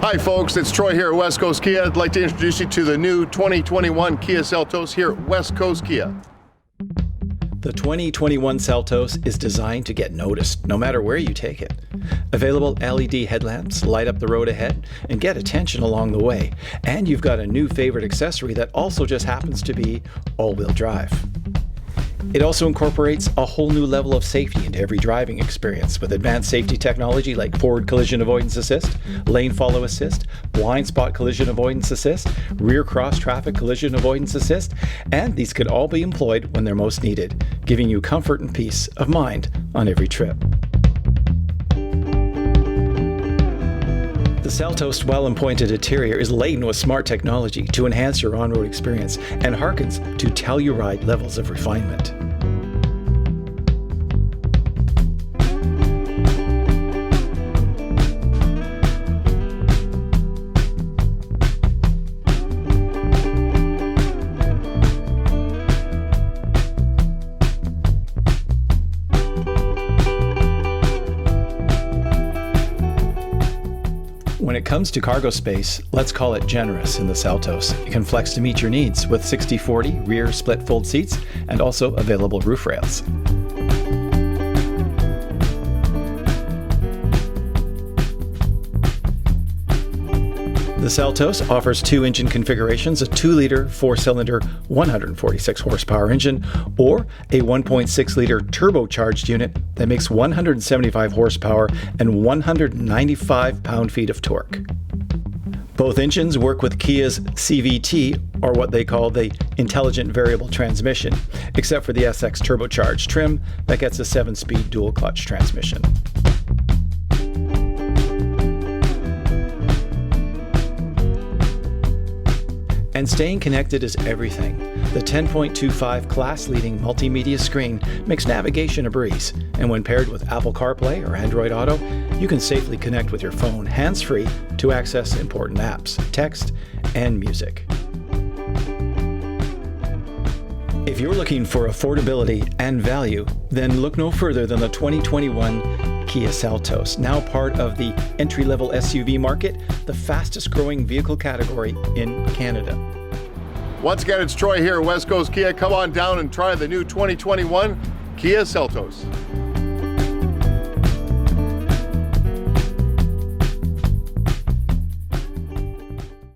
Hi folks, it's Troy here at West Coast Kia. I'd like to introduce you to the new 2021 Kia Seltos here at West Coast Kia. The 2021 Seltos is designed to get noticed, no matter where you take it. Available LED headlamps light up the road ahead and get attention along the way. And you've got a new favorite accessory that also just happens to be all-wheel drive. It also incorporates a whole new level of safety into every driving experience with advanced safety technology like Forward Collision Avoidance Assist, Lane Follow Assist, Blind Spot Collision Avoidance Assist, Rear Cross Traffic Collision Avoidance Assist, and these could all be employed when they're most needed, giving you comfort and peace of mind on every trip. The Seltos' well-appointed interior is laden with smart technology to enhance your on-road experience and harkens to Telluride levels of refinement. When it comes to cargo space, let's call it generous in the Seltos. It can flex to meet your needs with 60/40 rear split fold seats and also available roof rails. The Seltos offers two engine configurations, a 2-liter 4-cylinder 146 horsepower engine or a 1.6-liter turbocharged unit that makes 175 horsepower and 195 pound-feet of torque. Both engines work with Kia's CVT, or what they call the Intelligent Variable Transmission, except for the SX turbocharged trim that gets a 7-speed dual-clutch transmission. And staying connected is everything. The 10.25 class-leading multimedia screen makes navigation a breeze, and when paired with Apple CarPlay or Android Auto, you can safely connect with your phone hands-free to access important apps, text, and music. If you're looking for affordability and value, then look no further than the 2021 Kia Seltos, now part of the entry-level SUV market, the fastest-growing vehicle category in Canada. Once again, it's Troy here at West Coast Kia. Come on down and try the new 2021 Kia Seltos.